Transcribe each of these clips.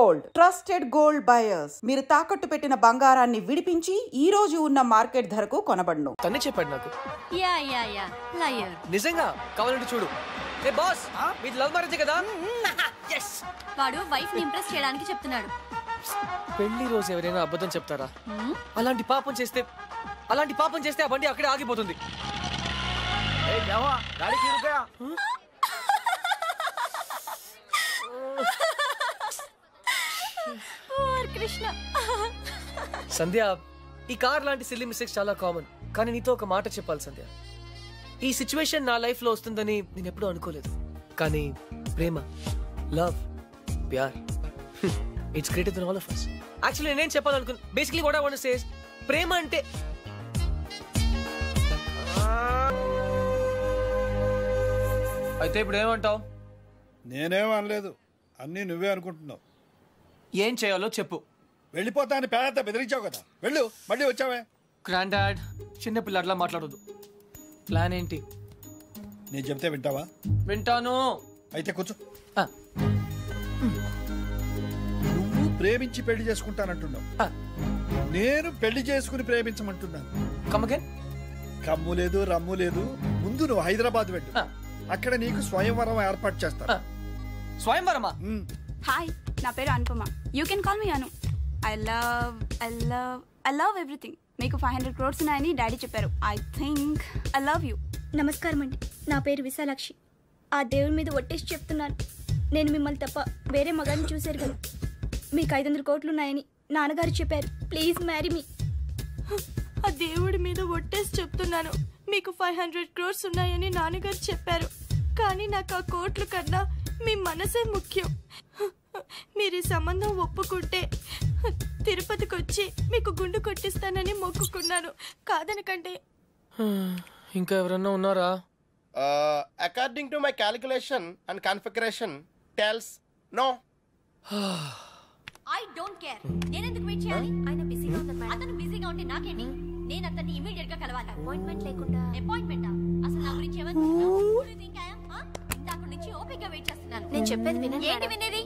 Gold, trusted gold buyers. మీరు తాకట్టు పెట్టిన బంగారాన్ని విడిపించి ఈ రోజు ఉన్న మార్కెట్ ధరకు కొనబడును. తనే చెప్పాడు నాకు. నిజంగా కావాలంటే చూడు. ఏ బాస్, మీది లవ్ మ్యారేజ్ కదా? వాడు వైఫ్ ని ఇంప్రెస్ చేయడానికి చెప్తున్నాడు. పెళ్లి రోజు ఎవరైనా అబద్ధం చెప్తారా? అలాంటి పాపం చేస్తే ఆ బండి అక్కడే ఆగిపోతుంది. సంధ్య, ఈ కార్ లాంటి సిల్లీ మిస్టేక్స్ చాలా కామన్. కానీ నీతో ఒక మాట చెప్పాలి సంధ్య. ఈ సిచ్యువేషన్ నా లైఫ్ లో వస్తుందని నేను ఎప్పుడూ అనుకోలేదు. కానీ ప్రేమ, లవ్, ప్యార్, it's greater than all of us. Actually నేనేం చెప్పాలనుకున్నా, basically what I want to say is, ప్రేమ అంటే అయితే ఇప్పుడు ఏమంటావు? నేనేం అనలేదు, అన్నీ నువ్వే అనుకుంటున్నావు. ఏం చేయాలో చెప్పు. వెళ్ళిపోతా అని పేద బెదిరించావు కదా, వెళ్ళు. మళ్ళీ వచ్చావే. గ్రాండ్ డాడ్, చిన్న పిల్లట్లా మాట్లాడొద్దు. ప్లాన్ ఏంటి? నేను చెప్తే వింటావా? వింటాను. అయితే కూర్చో. నువ్వు ప్రేమించి పెళ్లి చేసుకుంటానంటున్నావు, నేను పెళ్లి చేసుకుని ప్రేమించమంటున్నాను. కమ్ము లేదు, రమ్ము లేదు. ముందు నువ్వు హైదరాబాద్ వెళ్ళు, అక్కడ నీకు స్వయంవరం ఏర్పాటు చేస్తా. స్వయంవరమా? హాయ్, నా పేరు Anupama. You can call me Anu. I love everything. మీకు 500 crores ఉన్నాయని డాడీ చెప్పారు. I think I love you. నమస్కారం అండి, నా పేరు విశాలాక్షి. ఆ దేవుడి మీద ఒట్టేసి చెప్తున్నాను, నేను మిమ్మల్ని తప్ప వేరే మగాన్ని చూశారు కదా. మీకు 500 crores ఉన్నాయని నాన్నగారు చెప్పారు. Please marry me. ఆ దేవుడి మీద ఒట్టేసి చెప్తున్నాను, మీకు 500 crores ఉన్నాయని నాన్నగారు చెప్పారు. కానీ నాకు ఆ కోట్లు కన్నా మీ మనసే ముఖ్యం. మీరు ఈ సంబంధం ఒప్పుకుంటే తిరుపతికి వచ్చి మీకు గుండు కొట్టిస్తానని మొక్కుకున్నాను. కాదనకండి. ఇంకా ఎవరన్నా ఉన్నారా? According to my calculation and configuration tells no. I don't care. నేను ఎందుకు వెయిట్ చేయాలి? ఆయన బిజీగా ఉన్నారు మేడం. అతను బిజీగా ఉంటే నాకేంటి? నేను అతన్ని ఇమిడియట్ గా కలవాలి. అపాయింట్మెంట్ లేకుండా. అపాయింట్మెంటా? అసలు నా గురించి ఏమనుకుంటున్నావు? ఇందాక నుంచి ఓపికగా వెయిట్ చేస్తున్నాను. నేను చెప్పేది వినండి. ఏంటి వినేది?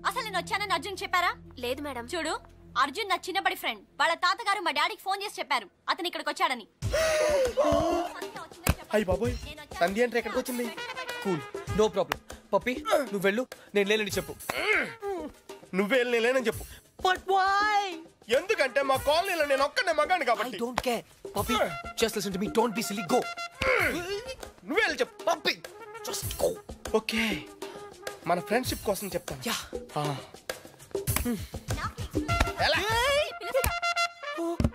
అసలు నేను వచ్చానని అర్జున్ చెప్పారా? లేదు మేడం. చూడు, అర్జున్ నా చిన్నబడి ఫ్రెండ్. వాళ్ళ తాతగారు మా డాడీకి ఫోన్ చేసి చెప్పారు అతను ఇక్కడికి వచ్చాడని. అయ్య బాబోయ్, సంధ్య అంటే ఎక్కడికి వచ్చింది? Cool, no problem. పప్పి, నువ్వు వెళ్ళు, నేను లేనని చెప్పు. నువ్వే లేనని చెప్పు. But why? ఎందుకంటే మా కాలనీలో నేను ఒక్కనే మగాను కాబట్టి. I don't care. Puppy, just listen to me. Don't be silly. Go. నువ్వే చెప్పు. Puppy, just go. ఓకే, మన ఫ్రెండ్షిప్ కోసం చెప్తాను. Yeah.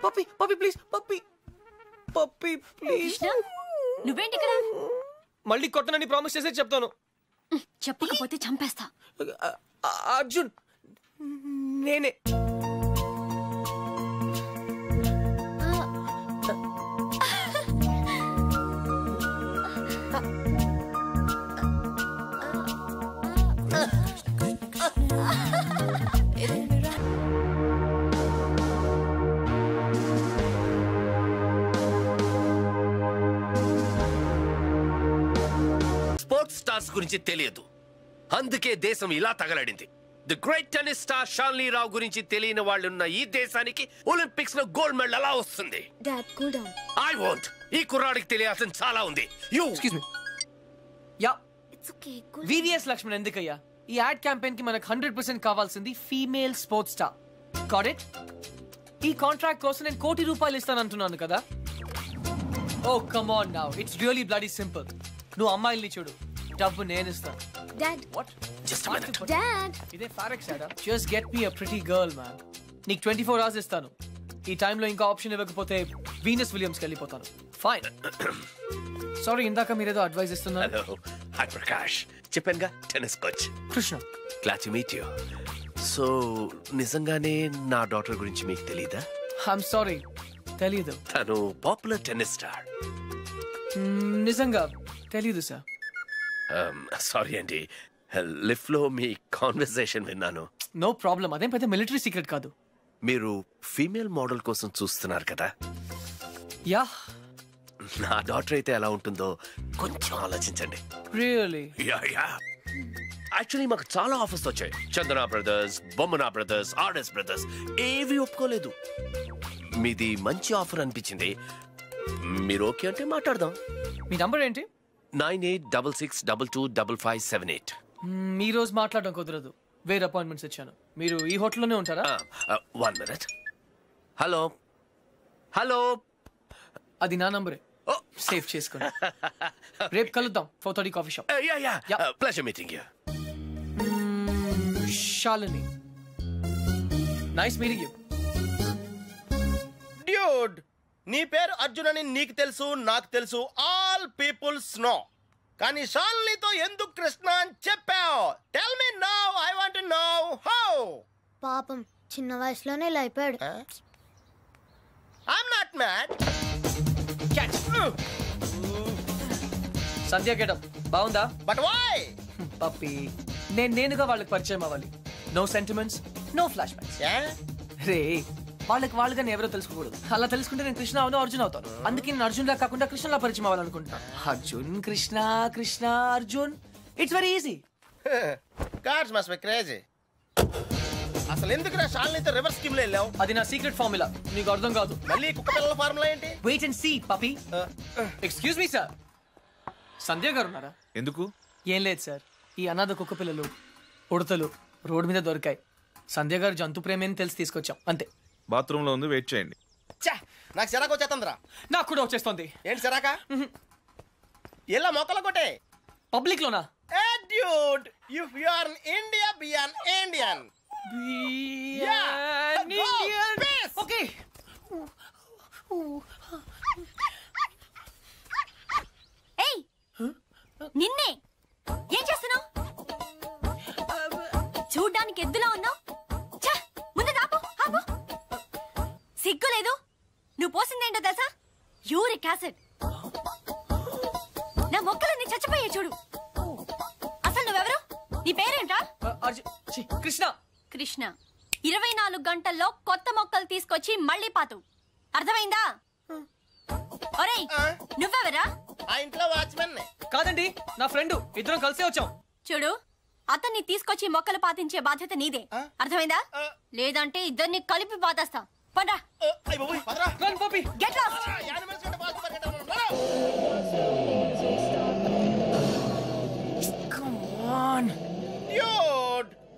Puppy, puppy, please. Puppy, puppy, please. నువ్వేంటి ఇక్కడ? మళ్ళీ కొట్టనని ప్రామిస్ చేసే చెప్తాను. చెప్పకపోతే చంపేస్తా. అర్జున్, నేనే. స్పోర్ట్స్ స్టార్స్ గురించి తెలియదు, అందుకే దేశం ఇలా తగలడింది. ది గ్రేట్ టెన్నిస్ స్టార్ షాన్లీ రావు గురించి తెలియని వాళ్ళున్న ఈ దేశానికి ఒలింపిక్స్ లో గోల్డ్ మెడల్ ఎలా వస్తుంది? Dad, cool down. I want. ఈ కుర్రాడికి తెలియాల్సిన చాలా ఉంది. You excuse me. Yeah, it's okay. VVS Laxman ఎందుకయ్యా? ఈ యాడ్ క్యాంపెయిన్ కి మనకు 100% కావాల్సింది female sports star. Got it? ఈ కాంట్రాక్ట్ కోసం నేను ₹1 కోటి ఇస్తానంటున్నాను కదా. Oh come on now, it's really bloody simple. నువ్వు అమ్మాయిల్ని చూడు, డబ్బు నేను ఇస్తాను. Dad, what? Just a minute. Dad, ఇదే ఫారెక్స్ యాడా? Just get me a pretty girl man. నీకు 24 hours ఇస్తాను. ఈ టైంలో ఇంకా ఆప్షన్ ఇవ్వకపోతే వీనస్ విలియమ్స్కి వెళ్ళిపోతాను. ఫైన్. సారీ, ఇందాక మీరేదో అడ్వైస్ ఇస్తున్నారు. Hello, hi Prakash. చెప్పానుగా, tennis coach Krishna. Glad to meet you. So నిజంగానే నా డాటర్ గురించి మీకు తెలీదా? ఐఎమ్ సారీ, తెలీదు. తను పాపులర్ టెన్నిస్ స్టార్. నిజంగా తెలీదు సార్. సారీ అండి, లిఫ్ట్ లో మీ కాన్వర్సేషన్ విన్నాను. నో ప్రాబ్లం, అదేం పెద్ద మిలిటరీ సీక్రెట్ కాదు. మీరు ఫీమేల్ మోడల్ కోసం చూస్తున్నారు కదా? యా. నా డాటర్ అయితే ఎలా ఉంటుందో కొంచెం ఆలోచించండి. రియల్లీ? Yeah yeah. యాక్చువల్లీ మాకు చాలా ఆఫర్స్ వచ్చాయి. చందన బ్రదర్స్, బొమ్మనా బ్రదర్స్, ఆర్ఎస్ బ్రదర్స్ ఏవి ఒప్పుకోలేదు. మీది మంచి ఆఫర్ అనిపించింది. మీరు ఓకే అంటే మాట్లాడదాం. మీ నంబర్ ఏంటి? 9866225578. మీ రోజు మాట్లాడడం కుదరదు, వేరే అపాయింట్మెంట్స్ ఇచ్చాను. మీరు ఈ హోటల్లోనే ఉంటారా? 1 minute. హలో హలో, అది నా నంబరే, సేవ్ చేసుకోండి. రేపు కలుద్దాం 4:30 coffee shop. Pleasure meeting you. Shalini, nice meeting you. Dude, నీ పేరు అర్జున్ అని నీకు తెలుసు, నాకు తెలుసు, ఆల్ పీపుల్స్ నో. కానీ శాలినితో ఎందుకు కృష్ణ అని చెప్పావు? Tell me now, I want to know how. పాపం చిన్న వయసులోనే ఇలా అయిపోయాడు. I'm not mad. Sandhya getup బాగుందా? But why? పప్పి, నేనుగా వాళ్ళకి పరిచయం అవ్వాలి. No sentiments, no flashbacks. రే, వాళ్ళుగా ఎవరో తెలుసుకోకూడదు. అలా తెలుసుకుంటే నేను కృష్ణ అవును, అర్జున్ అవుతాను. అందుకే నేను అర్జున్ లా కాకుండా కృష్ణలా పరిచయం అవ్వాలనుకుంటున్నా. Arjun Krishna, Krishna Arjun, it's very easy. Cards must be crazy. అసలు ఎందుకు నా శాలినితో రివర్స్ స్కీమ్ లో వెళ్ళావు? అది నా సీక్రెట్ ఫార్ములా, నీకు అర్థం కాదు. మళ్ళీ కుక్క పిల్లల ఫార్ములా ఏంటి? Wait and see puppy. Excuse me sir, Sandhya గారు ఉన్నారా? ఎందుకు? ఏం లేదు సార్, ఈ అనాథ కుక్క పిల్లలు ఉడతలు రోడ్డు మీద దొరికాయి. సంధ్య గారు జంతు ప్రేమని తెలిసి తీసుకొచ్చాం, అంతే. బాత్రూమ్ లో ఉంది, వెయిట్ చేయండి. నాకు సిరాకు వచ్చేస్తుందిరా. నాకు కూడా వచ్చేస్తుంది. ఏంటి సిరాకా? ఎలా మొక్కలు కొట్టే పబ్లిక్ లోనా? Dude, if you are in India, be an Indian. Okay. ఏయ్, నిన్నే ఏం చేస్తున్నావు? చూడ్డానికి ఎద్దులా ఉన్నావు. ముందు ఆపు, ఆపు. సిగ్గు లేదు? నువ్వు పోసిందేంటో తెలుసా? Uric acid. నా మొక్కలన్నీ చచ్చిపోయాయి చూడు. అసలు నువ్వెవరు? నీ పేరేంటా? కృష్ణ. కృష్ణ 24 గంటల్లో కొత్త మొక్కలు తీసుకొచ్చి మళ్ళీ పాతు. అర్థమైందా? ఒరేయ్, నువ్వెవరా? ఆ ఇంట్లో వాచ్మెన్. కాదండి, నా ఫ్రెండ్. ఇద్దరం కలిసే వచ్చాం. చూడు, అతన్ని తీసుకొచ్చి మొక్కలు పాతించే బాధ్యత నీదే. అర్థమైందా? లేదంటే ఇద్దరిని కలిపి పాతేస్తా. పండ్రా. Get lost.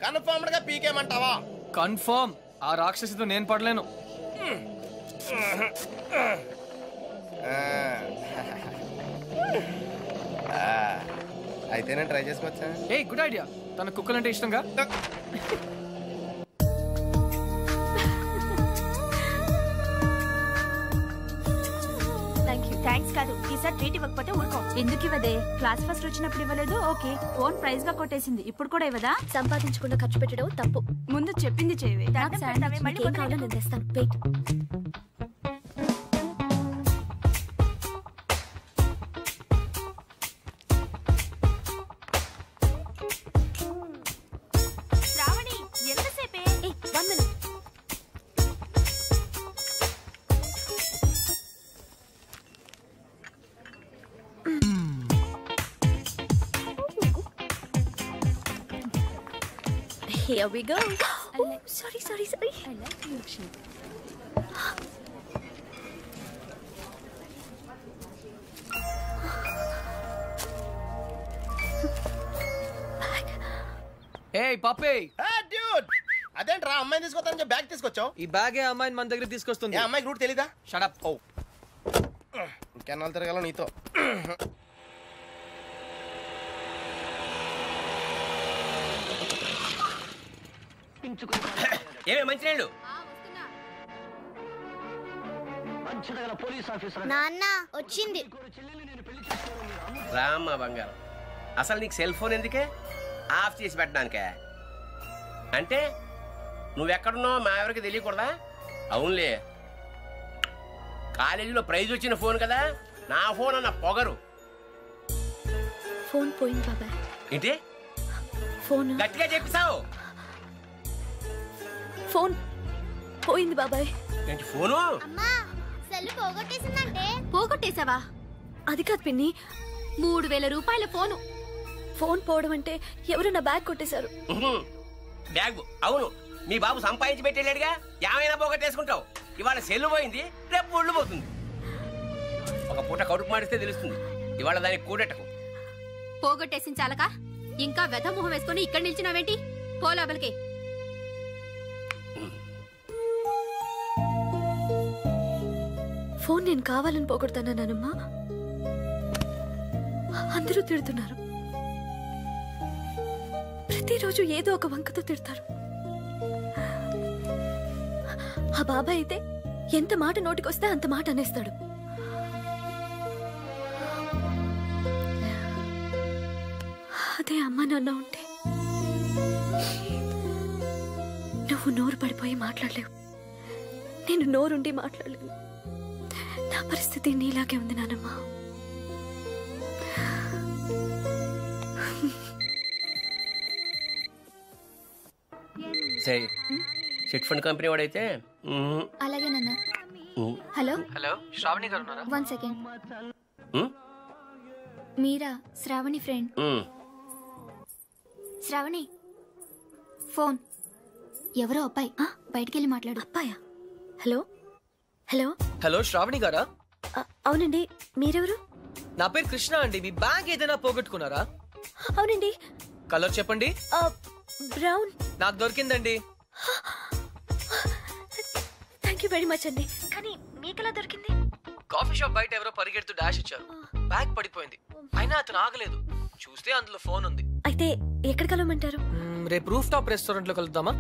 కన్ఫర్మ్డ్ గా పీకేమంటావా? కన్ఫర్మ్. ఆ రాక్షసితో నేను పడలేను. అయితే నేను ట్రై చేసుకోవచ్చా? A good idea. తన కుక్కలంటే ఇష్టంగా. థ్యాంక్స్ కాదు, ఈసారి ట్రీట్ ఇవ్వకపోతే ఊరుకో. ఎందుకు ఇవ్వదే? క్లాస్ ఫస్ట్ వచ్చినప్పుడు ఇవ్వలేదు, ఓకే. ఫోన్ ప్రైజ్ గా కొట్టేసింది, ఇప్పుడు కూడా ఇవ్వదా? సంపాదించకుండా ఖర్చు పెట్టడం తప్పు. ముందు చెప్పింది చేయవే. Shravani, ఎంతసేపే? 1 minute. Here we go. Oh, sorry. I like the milkshake. Hey, పప్పే. డ్యూడ్, అదేంట్రా అమ్మాయిని తీసుకొస్తానని బ్యాగ్ తీసుకొచ్చావు? ఈ బ్యాగే అమ్మాయిని మన దగ్గర తీసుకొస్తుంది. ఏ అమ్మాయికి రూట్ తెలీదా? Shut up. ఓ, ఇంకెన్నాళ్ళు తిరగాల నీతో? ఏమే మంచి నీళ్ళు? నాన్న వచ్చింది. రామ్మా బంగారం. అసలు నీకు సెల్ ఫోన్ ఎందుకే? ఆఫ్ చేసి పెట్టడానికే? అంటే నువ్వెక్కడున్నావు మా ఎవరికి తెలియకూడదా? అవునులే, కాలేజీలో ప్రైజ్ వచ్చిన ఫోన్ కదా, నా ఫోన్ అన్న పొగరు. ఫోన్ పోయింది బాబాయ్. ఏంటి? ఫోన్ గట్టిగా చెప్పిసావు. ఫోన్ పోయింది బాబాయ్. ఏంటి ఫోను? అమ్మా, సెల్ పోగొట్టేసిందంటే. పోగొట్టేశావా? అది కాదు పిన్ని, 3000 రూపాయల ఫోను. ఫోన్ పోవడం అంటే ఎవరు నా బ్యాగ్ కొట్టేశారు. బ్యాగ్? అవును, మీ బాబు సంపాదించి పెట్టేలేడుగా, ఏమైనా పోగొట్టేసుకుంటావు. ఇవాళ సెల్లు పోయింది, రేపు ఒళ్ళు పోతుంది. ఒక పూట కడుపు మాడిస్తే తెలుస్తుంది. ఇవాళ దానికి కూడెట్టకు. పోగొట్టేసిన చాలక ఇంకా వెధమొహం వేసుకుని ఇక్కడ నిల్చున్నావేంటి? పోలాబలికి. ఫోన్ నేను కావాలని పోగొడతానమ్మా. అందరూ తిడుతున్నారు. ప్రతిరోజు ఏదో ఒక వంకతో తిడతారు. ఆ బాబాయ్ అయితే ఎంత మాట నోటికొస్తే అంత మాట అనేస్తాడు. అదే అమ్మ నాన్న ఉంటే నువ్వు నోరు పడిపోయి మాట్లాడలేవు, నేను నోరుండి మాట్లాడలేను. నా పరిస్థితి నీలాగే ఉంది నానమ్మా. సరే, చిట్ ఫండ్ కంపెనీ వాడైతే అలాగే నాన్న. హలో హలో, శ్రావణి గారు ఉన్నారా? 1 సెకండ్. మీరా శ్రావణి ఫ్రెండ్? శ్రావణి ఫోన్. ఎవరో అబ్బాయి బయటికి వెళ్ళి మాట్లాడు. అబ్బాయా? హలో హలో హలో, శ్రావణి గారా? అవునండి, మీరెవరు? నా పేరు కృష్ణ అండి. మీ బ్యాగ్ ఏదైనా పోగొట్టుకున్నారా? అవునండి. కలర్ చెప్పండి. బ్రౌన్. నాకు దొరికిందండి. థ్యాంక్ యూ వెరీ మచ్ అండి. కానీ మీకెలా దొరికింది? కాఫీ షాప్ బయట ఎవరో పరిగెడుతూ డాష్ ఇచ్చారు. బ్యాగ్ పడిపోయింది. అయినా అతను ఆగలేదు. చూస్తే అందులో ఫోన్ ఉంది. అయితే ఎక్కడ కలవమంటారు? రేపు రూఫ్ టాప్ రెస్టారెంట్ లో కలుద్దామా?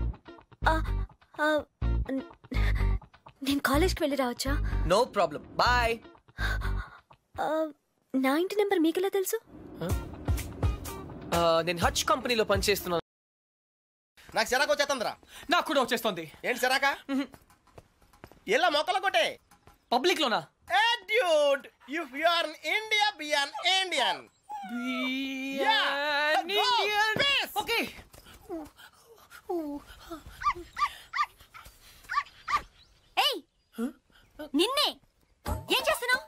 నేను కాలేజ్కి వెళ్ళి రావచ్చా? No problem, bye. నా ఇంటి నెంబర్ మీకెలా తెలుసు? నేను హచ్ కంపెనీలో పనిచేస్తున్నాను. నాకు సిరాకు వచ్చేస్తుందిరా. నాకు కూడా వచ్చేస్తుంది. ఏంటి సిరాకా? ఎలా మొక్కలు కొట్టే పబ్లిక్ లోనా? Dude, if you are in India, be an Indian. Okay. ఏయ్, నిన్నే ఏం చేస్తున్నావు?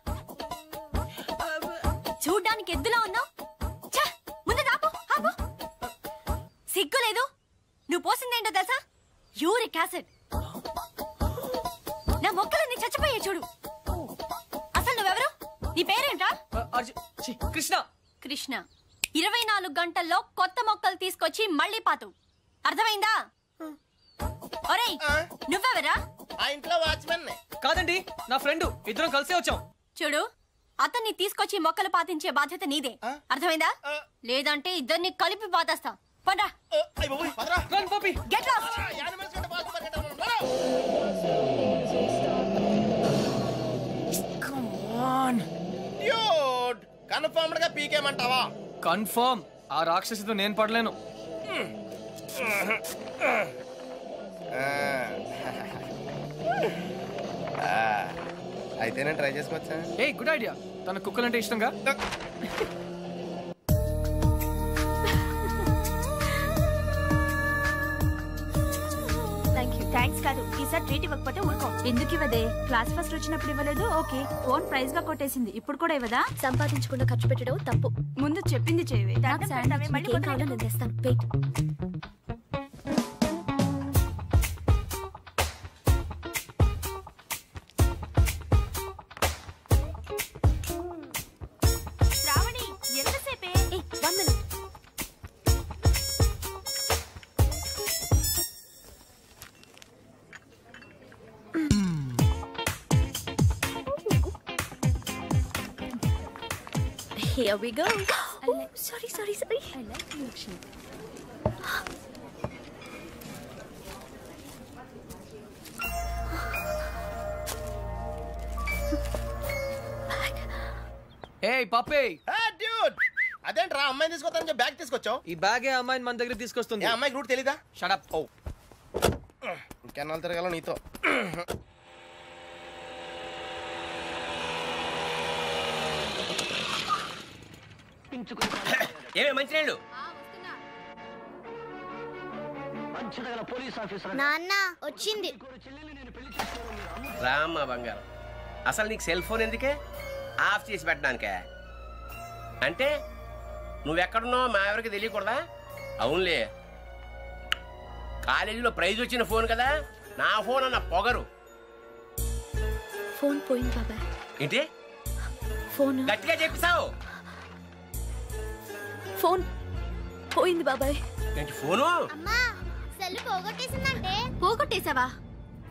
చూడ్డానికి ఎద్దులా ఉన్నావు. ముందు ఆపు, ఆపు. సిగ్గు లేదు? నువ్వు పోసిందేంటో తెలుసా? Uric acid. నా మొక్కలన్నీ చచ్చిపోయాయి చూడు. అసలు నువ్వెవరు? నీ పేరేంట్రా? కృష్ణ. కృష్ణ 24 గంటల్లో కొత్త మొక్కలు తీసుకొచ్చి మళ్ళీ పాతు. అర్థమైందా? ఒరేయ్, నువ్వెవరా? ఆ ఇంట్లో వాచ్మెన్. కాదండి, నా ఫ్రెండ్. ఇద్దరం కలిసే వచ్చాం. చూడు, అతన్ని తీసుకొచ్చి మొక్కలు పాతించే బాధ్యత నీదే. అర్థమైందా? లేదంటే ఇద్దరిని కలిపి పాతేస్తా. పండ్రా. Get lost. కన్ఫర్మ్డ్ గా పీకేమంటావా? కన్ఫర్మ్. ఆ రాక్షసితో నేను పడలేను. అయితే నేను ట్రై చేసుకోవచ్చా? A good idea. తన కుక్కలంటే ఇష్టంగా. థ్యాంక్స్ కాదు, ఈసారి ట్రీట్ ఇవ్వకపోతే ఊరుకో. ఎందుకు ఇవ్వదే? క్లాస్ ఫస్ట్ వచ్చినప్పుడు ఇవ్వలేదు, ఓకే. ఓన్ ప్రైజ్ గా కొట్టేసింది, ఇప్పుడు కూడా ఇవ్వదా? సంపాదించకుండా ఖర్చు పెట్టడం తప్పు. ముందు చెప్పింది చేయవే. ఏం కావాలో నేను తెస్తాను. Wait. Shravani, ఎంతసేపే? 1 minute. Here we go. Oh, sorry. I like milkshake. Hey, puppy. Hey, dude. అదేంట్రా అమ్మాయిని తీసుకొస్తానని బ్యాగ్ తీసుకొచ్చావు? ఈ బ్యాగే అమ్మాయిని మన దగ్గర తీసుకొస్తుంది. అమ్మాయికి రూట్ తెలీదా? Shut up. ఓ, ఇంకెన్నాళ్ళు తిరగాల నీతో? ఏమే మంచినీళ్ళు? నాన్న వచ్చింది. రామ్మ బంగారం, అసలు నీకు సెల్ ఫోన్ ఎందుకే? ఆఫ్ చేసి పెట్టడానికే? అంటే నువ్వెక్కడున్నావు మా ఎవరికి తెలియకూడదా? అవునులే, కాలేజీలో ప్రైజ్ వచ్చిన ఫోన్ కదా, నా ఫోన్ అన్న పొగరు. ఫోన్ పోయింది బాబాయ్. ఏంటి ఫోన్ గట్టిగా చెప్పిసావు? ఫోన్ పోయింది బాబాయ్. ఏంటి ఫోను? అమ్మా సెల్ పోగొట్టేసిందంటే. పోగొట్టేశావా?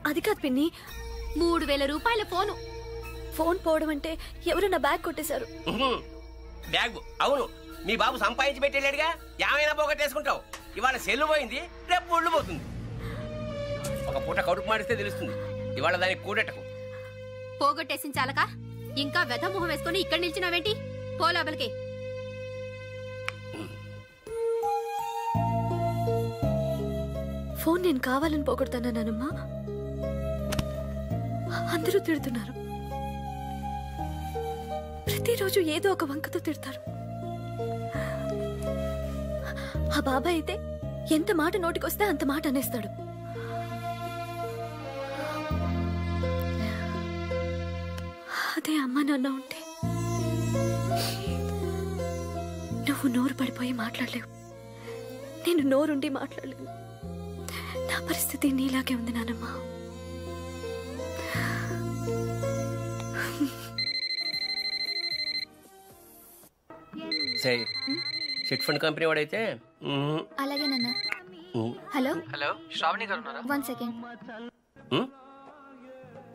అది కాదు పిన్ని, 3000 రూపాయల ఫోను. ఫోన్ పోవడం అంటే ఎవరు నా బ్యాగ్ కొట్టేశారు. బ్యాగ్? అవును, మీ బాబు సంపాదించి పెట్టేలేడుగా, ఏమైనా పోగొట్టేసుకుంటావు. ఇవాళ సెల్లు పోయింది, రేపు ఒళ్ళు పోతుంది. ఒక పూట కడుపు మాడిస్తే తెలుస్తుంది, ఇవాళ దానికి కూడెట్టకు. పోగొట్టేసిన చాలక ఇంకా వెధ మొహం వేసుకుని ఇక్కడ నిల్చున్నావేంటి? పో లోపలికి. ఫోన్ నేను కావాలని పోగొడతానా నానమ్మా? అందరూ తిడుతున్నారు, ప్రతిరోజు ఏదో ఒక వంకతో తిడతారు. ఆ బాబాయ్ అయితే ఎంత మాట నోటికొస్తే అంత మాట అనేస్తాడు. అదే అమ్మ నాన్న ఉంటే నువ్వు నోరు పడిపోయి మాట్లాడలేవు, నేను నోరుండి మాట్లాడలేను. నా పరిస్థితి నీలాగే ఉంది నానమ్మ. సరే, చిట్ ఫండ్ కంపెనీ వాడైతే అలాగే నాన్న. హలో హలో, శ్రావణి గారు ఉన్నారా? 1 సెకండ్.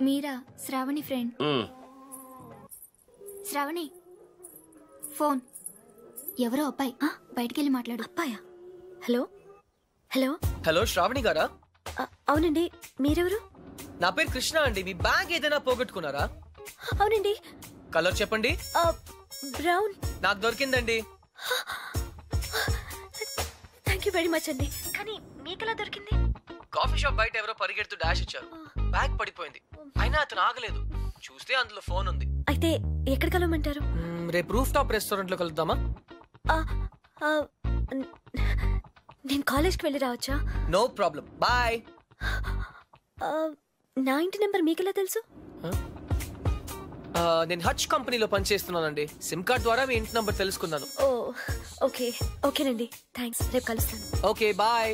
మీరా? శ్రావణి ఫ్రెండ్. శ్రావణి ఫోన్. ఎవరో అబ్బాయి, బయటికెళ్ళి మాట్లాడు. అబ్బాయా? హలో హలో హలో, శ్రావణి గారా? అవునండి, మీరెవరు? నా పేరు కృష్ణ అండి. మీ బ్యాగ్ ఏదైనా పోగొట్టుకున్నారా? అవునండి. కలర్ చెప్పండి. బ్రౌన్. నాకు దొరికిందండి. థ్యాంక్ యూ వెరీ మచ్ అండి. కానీ మీకెలా దొరికింది? కాఫీ షాప్ బయట ఎవరో పరిగెడుతూ డాష్ ఇచ్చారు, బ్యాగ్ పడిపోయింది. అయినా అతను ఆగలేదు, చూస్తే అందులో ఫోన్ ఉంది. అయితే ఎక్కడ కలవమంటారు? రేపు రూఫ్ టాప్ రెస్టారెంట్ లో కలుద్దామా? నేను కాలేజ్కి వెళ్ళి రావచ్చా? No problem, bye. నా ఇంటి నెంబర్ మీకెలా తెలుసు? నేను హచ్ కంపెనీలో పనిచేస్తున్నానండి. సిమ్ కార్డ్ ద్వారా మీ ఇంటి నంబర్ తెలుసుకున్నాను. ఓ ఓకే, ఓకేనండి, థ్యాంక్స్. రేపు కలుస్తాను. Okay, bye.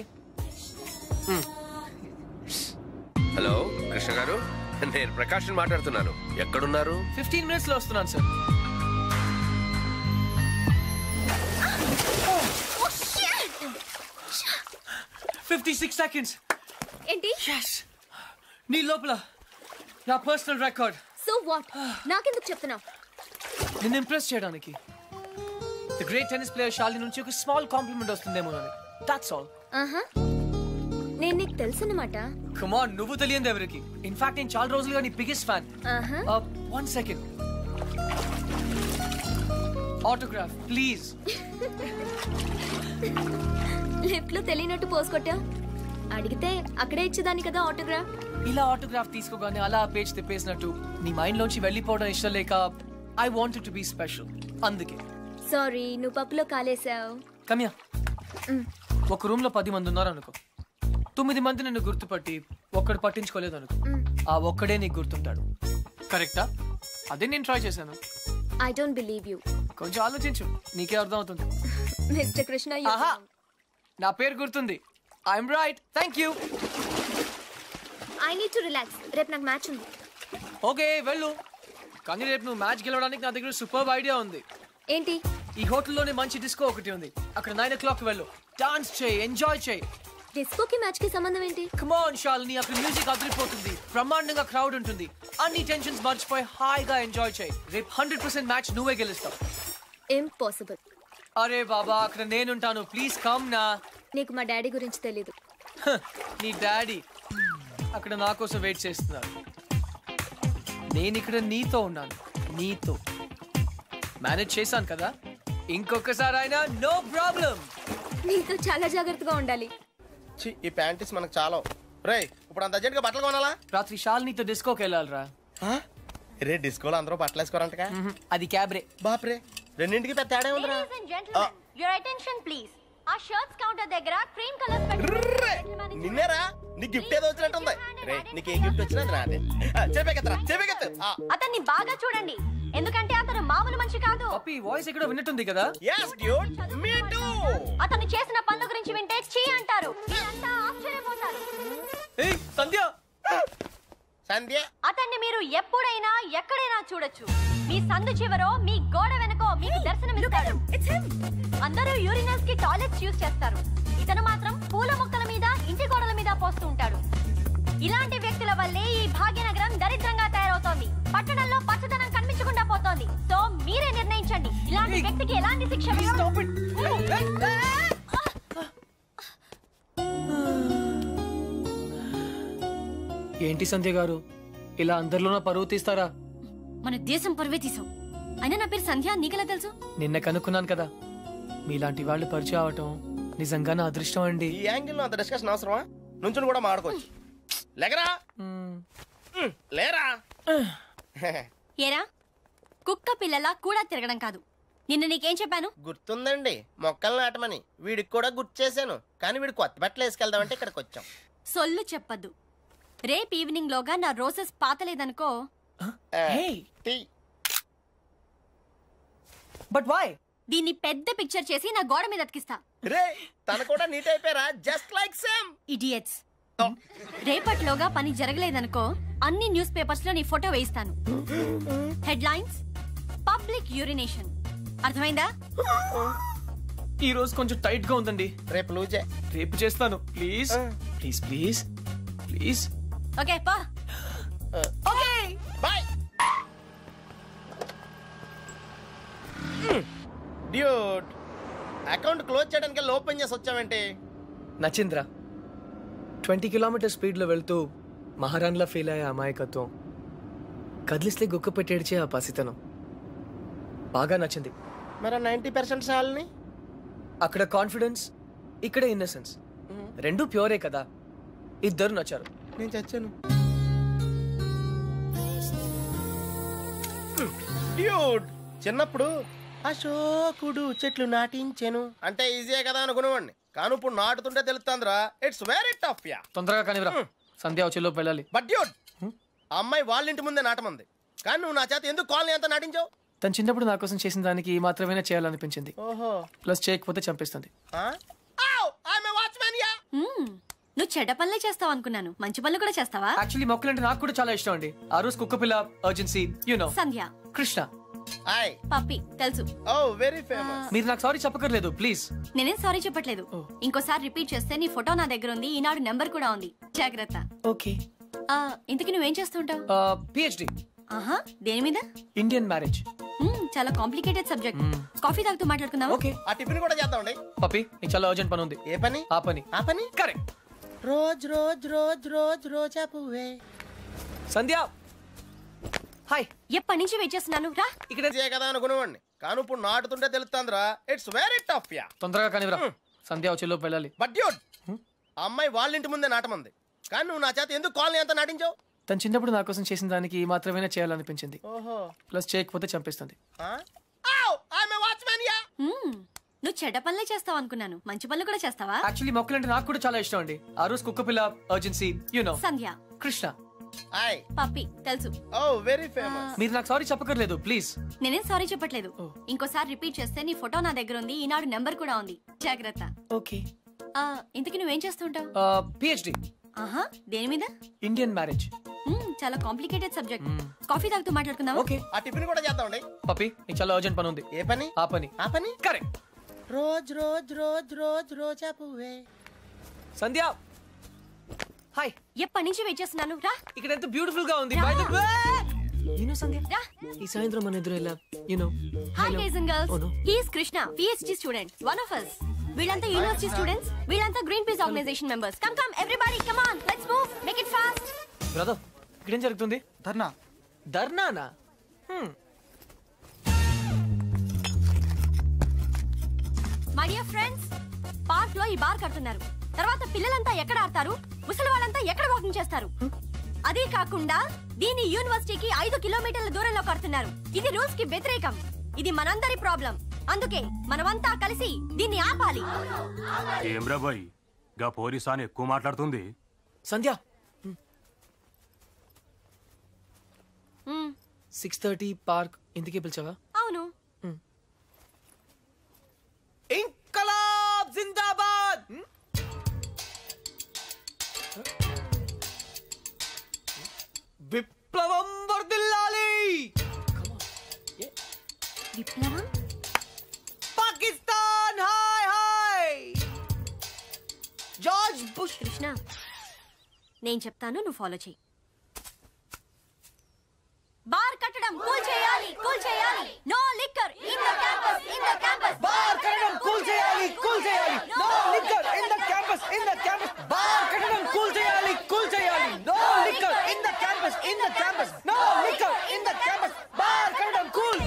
హలో కృష్ణ గారు, నేను ప్రకాష్ మాట్లాడుతున్నాను. ఎక్కడున్నారు? 15 minutes లో వస్తున్నాను సార్. seconds. ఏంటి? నీ లోపల నా పర్సనల్ రికార్డ్. So what? నాకెందుకు చెప్తున్నావు? నిన్ను ఇంప్రెస్ చేయడానికి. The great tennis player Shalini నుంచి ఒక స్మాల్ కాంప్లిమెంట్ వస్తుందేమో అని. That's all. నేను నీకు తెలుసన్నమాట. కమ్ ఆన్, నువ్వు తెలియదు ఎవరికి. ఇన్ఫాక్ట్ నేను చాలా రోజులుగా నీ biggest fan. 1 second. Autograph please. Lift లో తెలియనట్టు పోసుకొట్టా. అడిగితే అక్కడే ఇచ్చేదాన్ని కదా ఆటోగ్రాఫ్. ఇలా ఆటోగ్రాఫ్ తీసుకోగానే అలా పేజ్ తిప్పేసినట్టు నీ మైండ్ లోంచి వెళ్ళిపోవడం ఇష్టం లేక I wanted to be special, అందుకే. సారీ, నువ్వు పప్పులో కాలేసావు. కమ్యా, ఒక రూమ్ లో 10 మంది ఉన్నారు అనుకో. 9 మంది నిన్ను గుర్తుపట్టి ఒక్కడు పట్టించుకోలేదు అనుకో. ఆ ఒక్కడే నీకు గుర్తుంటాడు. కరెక్టా? అదే నేను ట్రై చేశాను. I don't believe you. కొంచెం ఆలోచించు, నీకే అర్థం అవుతుంది. మిస్టర్ కృష్ణ, నా పేరు గుర్తుంది. I'm right. Thank you. I need to relax. రేపు నాకు మ్యాచ్ ఉంది. ఓకే, వెళ్ళు. కానీ రేపు నువ్వు మ్యాచ్ గెలవడానికి నా దగ్గర సూపర్ ఐడియా ఉంది. ఏంటి? ఈ హోటల్లోనే మంచి డిస్కో ఒకటి ఉంది. అక్కడ 9 o'clock వెళ్ళు. డాన్స్ చేయి, ఎంజాయ్ చేయి. డిస్కోకి మ్యాచ్ కి సంబంధం ఏంటి? కమ్ ఆన్ శాలిని, అక్కడ మ్యూజిక్ అదిరిపోతుంది, బ్రహ్మాండంగా క్రౌడ్ ఉంటుంది. అన్ని టెన్షన్స్ మర్చిపోయి హాయిగా ఎంజాయ్ చేయి. రేపు 100% మ్యాచ్ నువ్వే గెలుస్తావు. ఇంపాసిబుల్. అరే బాబా, అక్కడ నేనుంటాను. ప్లీజ్ కమ్ నా. నీకు మా డాడీ గురించి తెలీదు. నీ డాడీ అక్కడ నా కోసం వెయిట్ చేస్తున్నారు. నేను ఇక్కడ నీతో ఉన్నాను. నీతో మేనేజ్ చేశాను కదా, ఇంకొకసారి అయినా నో ప్రాబ్లం. నీతో చాలా జాగ్రత్తగా ఉండాలి. ఈ ప్యాంటీస్ మనకు చాలా. రే, ఇప్పుడు అంత అర్జెంట్ గా బట్టలు కొనాలా? రాత్రి శాలినితో డిస్కోకి వెళ్ళాలిరా. రే, డిస్కోలో అందరూ బట్టలు వేసుకోరంటగా. అది క్యాబ్రే. బాప్రే, రెండింటికి పెద్ద తేడా ఉందిరా. Your attention please. ఆ షర్ట్స్ కౌంటర్ దగ్గర క్రీమ్ కలర్ నిన్నేరా, నీ గిఫ్ట్ ఏదో వచ్చినట్టుంది. రే, నీకు ఏ గిఫ్ట్ వచ్చినా నాదే. చెప్పేకెత్తరా, చెప్పేకెత్తు. అతన్ని బాగా చూడండి. ఎందుకంటే అతను మామూలు మనిషి కాదు. పప్పి వాయిస్ ఎక్కడో విన్నట్టుంది కదా? yes dude me too. అతను చేసిన పనుల గురించి వింటే చీ అంటారు. మీరంతా ఆశ్చర్యపోతారు. ఏయ్ సంధ్య, సంధ్య అతన్ని మీరు ఎప్పుడైనా ఎక్కడైనా చూడొచ్చు. మీ సందు చివరో మీ గోడ వెనకో మీకు దర్శనమిస్తాడు. అందరూ యూరినల్స్ కి టాయిలెట్స్ యూజ్ చేస్తారు. ఇతను మాత్రం పూల మొక్కల మీద ఇంటి గోడల మీద పోస్తూ ఉంటాడు. ఇలాంటి వ్యక్తుల వల్లే ఈ భాగ్యనగరం దరిద్రంగా తయారవుతోంది. పట్టణంలో పచ్చదనం కనిపించకుండా పోతోంది. సో మీరే నిర్ణయించండి ఇలాంటి వ్యక్తికి ఎలాంటి శిక్ష ఏంటి సంధ్య గారు ఇలా అందరిలోనూ పరువు తీస్తారా? మన దేశం పరువే తీసావు. అయినా నా పేరు సంధ్య, నీకెలా తెలుసు? నిన్న కనుక్కున్నాను కదా. మీలాంటి వాళ్ళు పరిచయం అవటం నిజంగా నా అదృష్టం అండి. ఈ యాంగిల్ లో అంత డిస్కషన్ అవసరమా? నుంచుని కూడా మాడుకోవచ్చు. లేకరా లేరా. ఏరా కుక్క పిల్లలా కూడా తిరగడం కాదు. నిన్న నీకేం చెప్పాను? గుర్తుందండి, మొక్కలు నాటమని. వీడికి కూడా గుర్తు చేశాను, కానీ వీడు కొత్త బట్టలు వేసుకెళ్దామంటే ఇక్కడికి వచ్చాం. సొల్లు చెప్పద్దు. రేపు ఈవినింగ్ లోగా నా రోజెస్ పాతలేదనుకో. But why? దీన్ని పెద్ద పిక్చర్ చేసి నా గోడ మీద అతికిస్తా. రే తన కూడా నీట్ అయిపోయారా? Just like same. ఇడియట్స్. రేపట్లోగా పని జరగలేదనుకో అన్ని న్యూస్ పేపర్స్ లో నీ ఫోటో వేయిస్తాను. Headlines public urination. అర్థమైందా? ఈ రోజు కొంచెం టైట్ గా ఉందండి. రేపు లూజే. రేపు చేస్తాను. Please please please please. Okay పా. Okay bye. Dude account close చేయడానికి ఓపెన్ చేసి వచ్చావేంటి? నచింద్ర 20 కిలోమీటర్ స్పీడ్లో వెళ్తూ మహారాణ్లా ఫీల్ అయ్యే అమాయకత్వం, కదిలిస్తే గుక్క పెట్టేడ్చే ఆ పసితనం బాగా నచ్చింది. మరి 90% సాల్ని? అక్కడ కాన్ఫిడెన్స్, ఇక్కడ ఇన్నసెన్స్ రెండు ప్యూరే కదా. ఇద్దరు నచ్చారు. నేను చచ్చాను. డ్యూడ్ చిన్నప్పుడు అశోకుడు చెట్లు నాటించెను అంటే ఈజీయే కదా అనుకునేవాడిని. కానీ ఇప్పుడు నాటుతుంటే తెలుస్తుందిరా, ఇట్స్ వెరీ టఫ్. యా తొందరగా కానివ్వరా, సంధ్య వచ్చేలోపు వెళ్ళాలి. బట్ డ్యూడ్ ఆ అమ్మాయి వాళ్ళ ఇంటి ముందే నాటమంది, కానీ నువ్వు నా చేత ఎందుకు కాలనీ అంతా నాటించావు? తను చిన్నప్పుడు నా కోసం చేసిన దానికి మాత్రమే చేయాలనిపించింది. ఓహో. ప్లస్ చేయకపోతే చంపేస్తుంది. నువ్వు చెడ్డ పనులే చేస్తావు అనుకున్నాను. మంచి పనులు కూడా చేస్తావా? యాక్చువల్లీ మొక్కలంటే నాకు కూడా చాలా ఇష్టం అండి. ఆ రోజు కుక్క పిల్ల, అర్జెన్సీ, యు నో, సంధ్య, కృష్ణ, పప్పి తెలుసు. ఓ వెరీ ఫేమస్. మీరు నాకు సారీ చెప్పకర్లేదు ప్లీజ్. నేనేం సారీ చెప్పట్లేదు. ఇంకోసారి రిపీట్ చేస్తే నీ ఫోటో నా దగ్గర ఉంది. ఈనాడు నెంబర్ కూడా ఉంది, జాగ్రత్త. ఓకే. ఇంతకీ నువ్వేం చేస్తుంటావు? పిహెచ్డి. ఆహా, దేని మీద? Indian marriage. చాలా కాంప్లికేటెడ్ సబ్జెక్ట్. కాఫీ తాగుతూ మాట్లాడుకుందాం. ఓకే. ఆ టిఫిన్ కూడా చేద్దామండి. పప్పి నీకు చాలా అర్జెంట్ పని ఉంది. ఏ పని? ఆ పని. ఆ పని correct. Rose rose rose rose రోజా పువ్వే. సంధ్య హాయ్. ఎప్పటి నుంచి వెయిట్ చేస్తున్నాను. రా. ఇక్కడ కదా అనుకునేవాడిని, కానీ ఇప్పుడు నాటుతుంటే తెలుస్తుందిరా, ఇట్స్ వెరీ టఫ్. యా తొందరగా కానివ్వరా, సంధ్య వచ్చేలోపు వెళ్ళాలి. బట్ డ్యూడ్ ఆ అమ్మాయి వాళ్ళ ఇంటి ముందే నాటమంది, కానీ నువ్వు నా చేత ఎందుకు కాలనీ అంతా నాటించావు? తను చిన్నప్పుడు నా కోసం చేసిన దానికి మాత్రమే చేయాలనిపించింది. ఓహో. ప్లస్ చేయకపోతే చంపేస్తుంది. నువ్వు చెడ్డ పనులే చేస్తావు అనుకున్నాను. మంచి పనులు కూడా చేస్తావా? యాక్చువల్లీ మొక్కలంటే నాకు కూడా చాలా ఇష్టం అండి. ఆ రోజు కుక్క పిల్ల, అర్జెన్సీ, యు నో, సంధ్య, కృష్ణ, పప్పి తెలుసు. ఓ వెరీ ఫేమస్. మీరు నాకు సారీ చెప్పకర్లేదు ప్లీజ్. నేనేం సారీ చెప్పట్లేదు. ఇంకోసారి రిపీట్ చేస్తే నీ ఫోటో నా దగ్గర ఉంది. ఈనాడు నెంబర్ కూడా ఉంది, జాగ్రత్త. ఓకే. ఇంతకీ నువ్వేం చేస్తుంటావు? పిహెచ్డి. ఆహా, దేని మీద? Indian marriage. చాలా కాంప్లికేటెడ్ సబ్జెక్ట్. కాఫీ తాగుతూ మాట్లాడుకుందాం. ఓకే. ఆ టిఫిన్ కూడా చేద్దామండి. పప్పి నీకు చాలా అర్జెంట్ పని ఉంది. ఏ పని? ఆ పని. ఆ పని correct. Rose rose rose rose రోజా పువ్వే. సంధ్య హాయ్. ఎప్పటి నుంచి వెయిట్ చేస్తున్నాను. రా. ఇక్కడ ఎంత బ్యూటిఫుల్ గా ఉంది. By the way, you know Sandhya, ఈ సాయంత్రం మన ఎదురు ఎలా, you know. Hi guys and girls, he is Krishna, PhD student, one of us. వీళ్ళంతా యూనివర్సిటీ స్టూడెంట్స్. వీళ్ళంతా Greenpeace organisation members. Come come everybody, come on, let's move, make it fast. Brother, ఇక్కడ ఏం జరుగుతుంది? ధర్నా. ధర్నానా? మై డియర్ ఫ్రెండ్స్, పార్క్ లో ఈ bar కడుతున్నారు. తర్వాత పిల్లలంతా ఎక్కడ ఆడతారు? ముసలి వాళ్ళంతా ఎక్కడ వాకింగ్ చేస్తారు? అదే కాకుండా దీని యూనివర్సిటీకి 5 కిలోమీటర్ల దూరంలో కడుతున్నారు. ఇది రూల్స్ కి వ్యతిరేకం. ఇది మనందరి ప్రాబ్లం. అందుకే మనమంతా కలిసి దీన్ని ఆపాలి. ఏమ్రా బాయ్, గా పోలీసాని ఎక్కువ మాట్లాడుతుంది. సంధ్య 6:30 పార్క్ ఇందుకే పిలిచావా? అవును. ఇంకలాబ్ జిందాబాద్. విప్లవం వర్ధిల్లాలి. విప్లవం? Pakistan hi hi. George bush. Krishna, నేను చెప్తాను, నువ్వు ఫాలో చెయ్యి. బార్ కట్టడం కూల్ చేయాలి, కూల్ చేయాలి. No liquor in the campus, in the campus. Bar కట్టడం కూల్ చేయాలి, కూల్ చేయాలి. No liquor in the campus, in the campus. Bar కట్టడం కూల్ చేయాలి, కూల్ చేయాలి. No liquor in the campus, in the campus. No liquor in the campus. Bar కట్టడం cool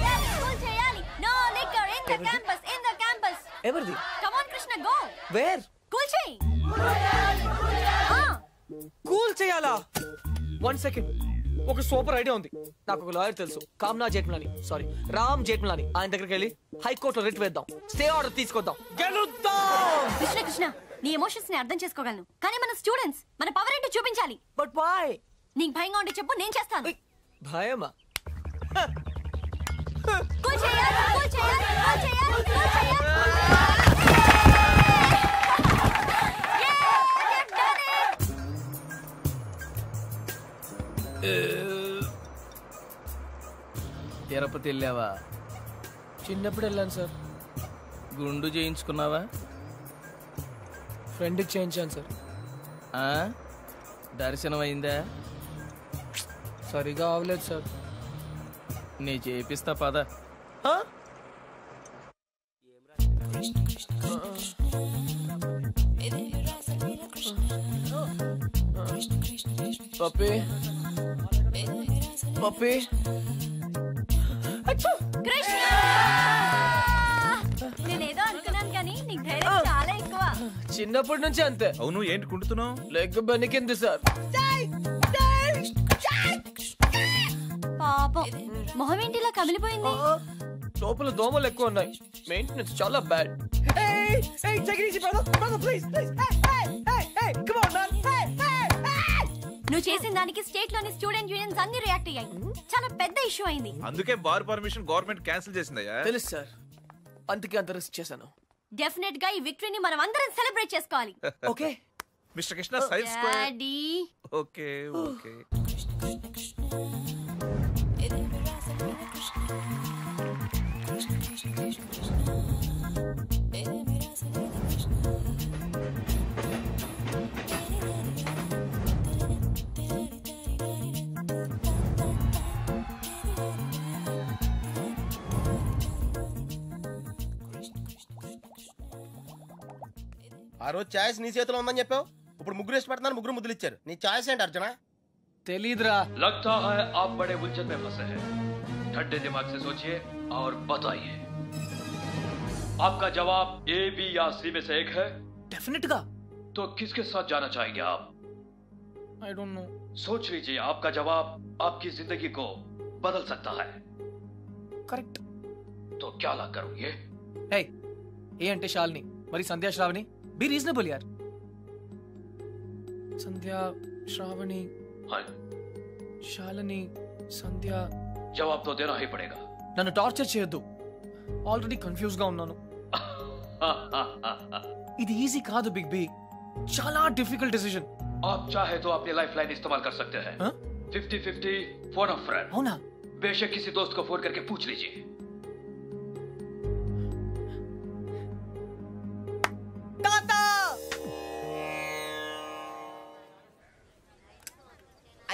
చేయాలి. No liquor in the campus, in the campus. ఎవరిది? Come on Krishna, go. Where? Cool చేయి. Cool చేయాలా? 1 second. ఒక super idea ఉంది. నాకు ఒక lawyer తెలుసు, కామ్నా జేట్మలాని, సారీ రామ్ జేట్మలాని. ఆయన దగ్గరికి వెళ్ళి హైకోర్టులో రిట్ వేద్దాం, స్టే ఆర్డర్ తీసుకొద్దాం, గెలుద్దాం. కృష్ణ కృష్ణ, నీ ఎమోషన్స్ ని అర్థం చేసుకోగలను, కానీ మన స్టూడెంట్స్, మన పవర్ ఏంటో చూపించాలి. But why? నీకు భయంగా ఉంటే చెప్పు, నేను చేస్తాను. భయమా? కూల్ చేయాలి, కూల్ చేయాలి, కూల్ చేయాలి, కూల్ చేయాలి. తిరుపతి వెళ్ళావా? చిన్నప్పుడు వెళ్ళాను సార్. గుండు చేయించుకున్నావా? ఫ్రెండ్కి చేయించాను సార్. దర్శనం అయిందా? సరిగా అవలేదు సార్. నీ చేపిస్తా పద. పప్పి పప్పి. కృష్ణ, నేనేదో అనుకున్నాను కానీ నీకు ధైర్యం చాలా ఎక్కువ. చిన్నప్పటి నుంచి అంతే. అవును, ఏంటి కుంటున్నావు? Leg బెనికింది sir. పాపం, మొహం ఏంటిలా కమిలిపోయింది? లోపల దోమలు ఎక్కువ ఉన్నాయి, మెయింటెనెన్స్ చాలా బ్యాడ్. నువ్వు చేసిన దానికి స్టేట్ లోని స్టూడెంట్ యూనియన్స్ అన్ని రియాక్ట్ అయ్యాయి. చాలా పెద్ద ఇష్యూ అయింది. అందుకే బార్ పర్మిషన్ గవర్నమెంట్ క్యాన్సిల్ చేసిందయ్యా. తెలుసు సార్, అందుకే అంత రిస్క్ చేశాను. డెఫినెట్ గా ఈ విక్టరీని మనం అందరం సెలబ్రేట్ చేసుకోవాలి. Okay mister Krishna, science square. Daddy. Okay okay. ఆ రోజు ఛాయిస్ నీ చేతిలో ఉందని చెప్పావు, ఇప్పుడు ముగ్గురు ఇష్టపడుతున్నారు, ముగ్గురు ముద్దులు ఇచ్చారు. నీ ఛాయిస్ ఏంటి అర్జున? తెలీదురా. लगता है आप बड़े उलझन में फंसे हैं। ठंडे दिमाग से सोचिए और बताइए, आपका जवाब ए, बी या सी में से एक है? डेफिनेट का। तो किसके साथ जाना चाहेंगे आप? I don't know. सोच लीजिए, आपका जवाब आपकी जिंदगी को बदल सकता है। करेक्ट। तो क्या ला करोगे? हे, ఏ అంటే శాలిని, మరి సంధ్యా శ్రావణి. బి రీజనబుల్ యార్. సంధ్యా శ్రావణి, శాలిని, సంధ్య. జవాబు तो देना ही पड़ेगा। నన్ను టార్చర్ చేయొద్దు, ఆల్రెడీ కన్ఫ్యూజ్ గా ఉన్నాను. ఇది ఈజీ కాదు బిగ్ బి, చాలా డిఫికల్ట్ డిసిజన్. आप चाहे तो अपनी लाइफ लाइन इस्तेमाल कर सकते हैं। 50-50 फोन ऑफ फ्रेंड। అవునా? बेशक किसी दोस्त को फोन करके पूछ लीजिए।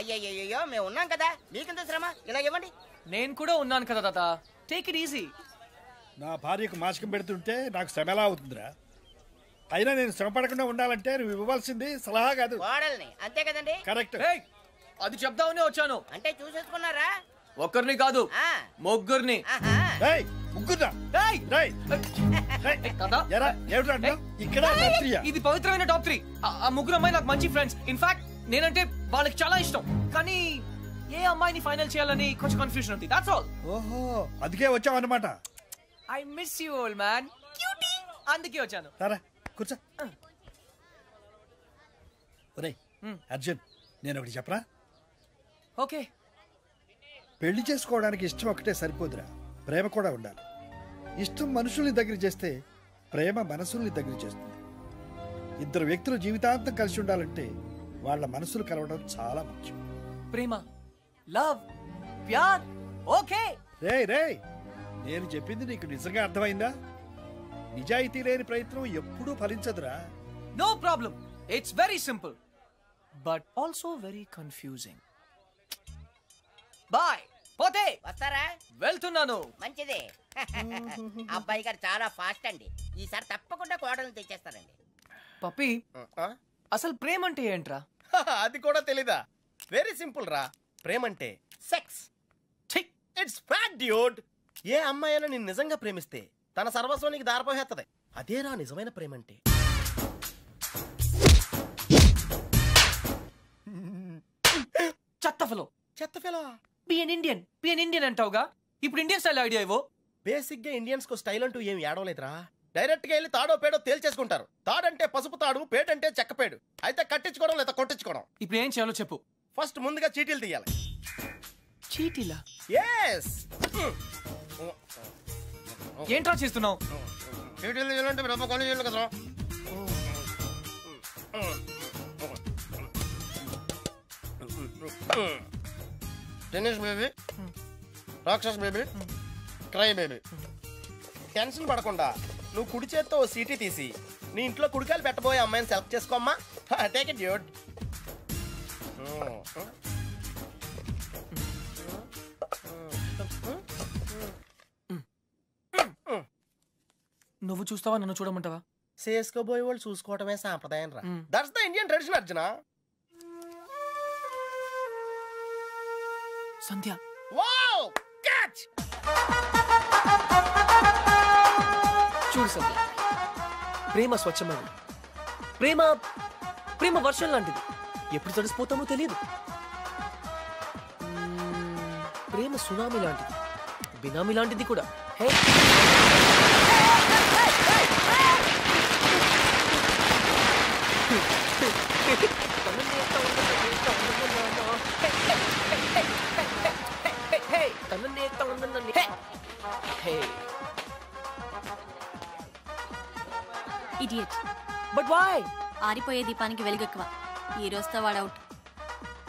అయ్యయ్యో, మేము ఉన్నాం కదా, మీకెంత శ్రమ, ఇలా ఇవ్వండి. నేను కూడా ఉన్నాను కదా తాత, టేక్ ఇట్ ఈజీ. నా భార్యకు మాసికం పెడుతుంటే నాకు శ్రమ ఎలా అవుతుందిరా? అయినా నేను శ్రమ పడకుండా ఉండాలంటే నువ్వు ఇవ్వాల్సింది సలహా కాదు, కోడల్ని. అంతే కదండి? కరెక్ట్. అది చెప్దామనే వచ్చాను. అంటే చూసేసుకున్నారా? ఒక్కరిని కాదు, ముగ్గురిని. ఇది పవిత్రమైన టాప్ 3. ఆ ముగ్గురు అమ్మాయి నాకు మంచి ఫ్రెండ్స్. ఇన్ఫాక్ట్ నేనంటే వాళ్ళకి చాలా ఇష్టం, కానీ ఏ అమ్మాయిని ఫైనల్ చేయాలని కొంచెం కన్ఫ్యూజన్ ఉంది. That's all. ఓహో, అందుకే వచ్చావు అన్నమాట. I miss you old man, cutie. అందుకే వచ్చాను. సరే కూర్చో. ఒరేయ్ అర్జున్, నేను ఒకటి చెప్పరా? ఓకే. పెళ్లి చేసుకోవడానికి ఇష్టం ఒకటే సరిపోదురా, ప్రేమ కూడా ఉండాలి. ఇష్టం మనుషుల్ని దగ్గర చేస్తే ప్రేమ మనసుల్ని దగ్గర చేస్తుంది. ఇద్దరు వ్యక్తులు జీవితాంతం కలిసి ఉండాలంటే వాళ్ళ మనసులు కలవడం చాలా ముఖ్యం. ప్రేమ, లవ్, ప్యార్, ఓకే. రేయ్ నేను చెప్పింది నీకు నిజంగా అర్థమైందా? నిజాయితీ లేని ప్రయత్నం ఎప్పుడూ ఫలించదురా. No problem, it's very simple but also very confusing. Bye, పోతే వస్తారా? వెళ్తున్నాను. మంచిది. అబ్బాయి గారు చాలా ఫాస్ట్ అండి. ఈసారి తప్పకుండా కోడలు తెచ్చేస్తారండి. పప్పి, అసలు ప్రేమ అంటే ఏంట్రా? అది కూడా తెలీదా? వెరీ సింపుల్ రా. ప్రేమ అంటే సెక్స్. It's fact dude. ఏ అమ్మాయి అయినా నిన్ను నిజంగా ప్రేమిస్తే తన సర్వస్వం నీకు దారిపోహేత్తది. అదేరా నిజమైన ప్రేమ అంటే. చెత్తఫెలో బిఎన్ ఇండియన్ అంటావుగా, ఇప్పుడు ఇండియన్ స్టైల్ ఐడియా ఇవ్వు. బేసిక్ గా ఇండియన్స్ కు స్టైల్ అంటూ ఏం ఏడవలేదురా. డైరెక్ట్ గా వెళ్ళి తాడో పేడో తేల్చేసుకుంటారు. తాడంటే పసుపు తాడు, పేడంటే చెక్కపేడు. అయితే కట్టించుకోవడం లేదా కొట్టించుకోవడం. ఇప్పుడు ఏం చేయాలో చెప్పు. ఫస్ట్ ముందుగా చీటీలు తీయాలి. చీటీలా? yes. ఏంట్రా చేస్తున్నావు? చీటీలు తీయాలంటే రూపాయి కొని చేయాలి కదరా. టెన్నిస్ బేబీ, రాక్షస్ బేబీ, క్రై బేబీ. టెన్షన్ పడకుండా నువ్వు కుడి చేత్తో ఓ సీటీ తీసి నీ ఇంట్లో కుడికాయలు పెట్టబోయే అమ్మాయిని సెలెక్ట్ చేసుకోమ్మా. Take it dude. నువ్వు చూస్తావా, నన్ను చూడమంటావా? చేసుకోబోయే వాళ్ళు చూసుకోవటమే సాంప్రదాయం రా. That's the Indian tradition Arjuna. Sandhya. Wow, catch. చూడు సంధ్య, ప్రేమ స్వచ్ఛమైనది. ప్రేమ ప్రేమ వర్షం లాంటిది, ఎప్పుడు తడిసిపోతామో తెలియదు. ప్రేమ సునామీ లాంటిది, బినామీ లాంటిది కూడా. Hey, idiot. But why? ఆరిపోయే దీపానికి వెలుగు ఎక్కువ. ఈ రోజుతో వాడు అవుట్.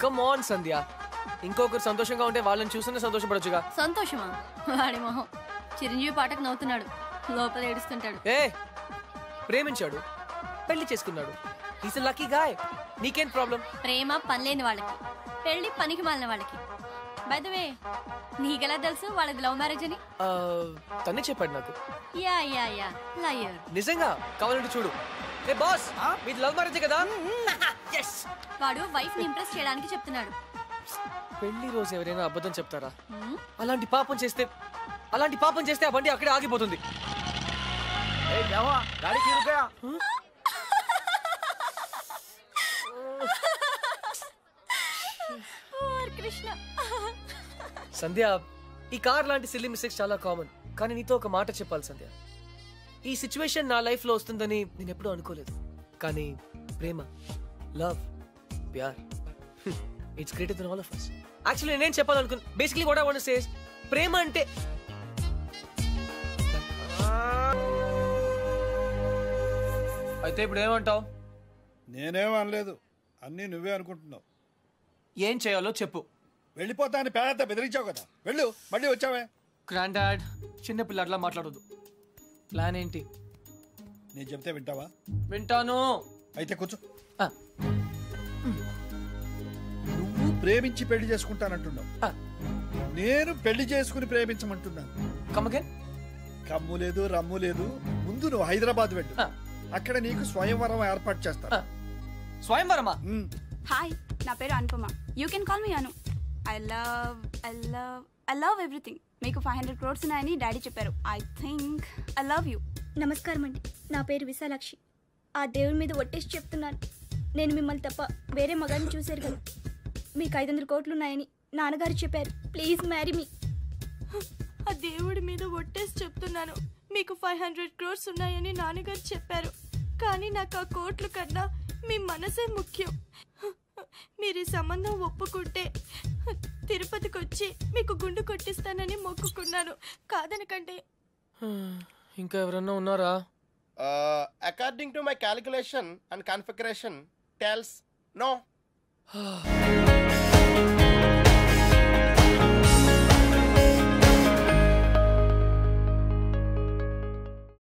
కమ్ ఆన్ సంధ్య, ఇంకొకరు సంతోషంగా ఉంటే వాళ్ళని చూస్తేనే సంతోషపడొచ్చుగా. సంతోషమా? వాడి మొహం. చిరంజీవి పాటకు నవ్వుతున్నాడు, లోపల ఏడుస్తుంటాడు. ఏ, ప్రేమించాడు, పెళ్లి చేసుకున్నాడు. Is a lucky guy. నీకేం ప్రాబ్లం? ప్రేమ పనిలేని వాళ్ళకి, పెళ్లి పనికి మాలిన వాళ్ళకి. బై ద వే, నీకెలా తెలుసు వాళ్ళది లవ్ మ్యారేజ్ అని? తనే చెప్పాడు నాకు. Yeah yeah yeah, liar. నిజంగా? కావాలంటే చూడు. ఏ బాస్, మీది లవ్ మ్యారేజ్ కదా? వాడు వైఫ్ ని ఇంప్రెస్ చేయడానికి చెప్తున్నాడు. పెళ్లి రోజు ఎవరైనా అబద్ధం చెప్తారా? అలాంటి పాపం చేస్తే ఆ బండి అక్కడే ఆగిపోతుంది. సంధ్య, ఈ కార్ లాంటి సిల్లీ మిస్టేక్స్ చాలా కామన్. కానీ నీతో ఒక మాట చెప్పాలి సంధ్య. ఈ సిచ్యువేషన్ నా లైఫ్ లో వస్తుందని నేను ఎప్పుడూ అనుకోలేదు. కానీ ప్రేమ, లవ్, ప్యార్, it's greater than all of us. Actually నేనేం చెప్పాలనుకున్నా, basically what I want to say is, ప్రేమ అంటే అయితే ఇప్పుడు ఏమంటావు? నేనేం అనలేదు, అన్నీ నువ్వే అనుకుంటున్నావు. ఏం చేయాలో చెప్పు. వెళ్ళిపోతా అని పేద బెదిరించావు కదా, వెళ్ళు. మళ్ళీ వచ్చావే. గ్రాండ్ డాడ్, చిన్నపిల్ల అట్లా మాట్లాడదు. ప్లాన్ ఏంటి? నేను చెప్తే వింటావా? వింటాను. అయితే కూర్చో. నువ్వు ప్రేమించి పెళ్లి చేసుకుంటానంటున్నావు, నేను పెళ్లి చేసుకుని ప్రేమించమంటున్నాను. కమ్ము లేదు, రమ్ము లేదు. ముందు నువ్వు హైదరాబాద్ వెళ్ళు, అక్కడ నీకు స్వయంవరం ఏర్పాటు చేస్తా. స్వయంవరమా? హాయ్, నా పేరు Anupama. You can call me Anu. I love everything. మీకు 500 crores ఉన్నాయని డాడీ చెప్పారు. I think I love you. నమస్కారం అండి, నా పేరు విశాలాక్షి. ఆ దేవుడి మీద ఒట్టేసి చెప్తున్నాను, నేను మిమ్మల్ని తప్ప వేరే మగాన్ని చూశారు కదా. మీకు 500 కోట్లు ఉన్నాయని నాన్నగారు చెప్పారు. Please marry me. ఆ దేవుడి మీద ఒట్టేసి చెప్తున్నాను, మీకు 500 crores ఉన్నాయని నాన్నగారు చెప్పారు. కానీ నాకు ఆ కోట్లు కన్నా మీ మనసే ముఖ్యం. మీరు ఈ సంబంధం ఒప్పుకుంటే తిరుపతికి వచ్చి మీకు గుండు కొట్టిస్తానని మొక్కుకున్నాను, కాదనకండి. ఇంకా ఎవరన్నా ఉన్నారా? According to my calculation and configuration tells no.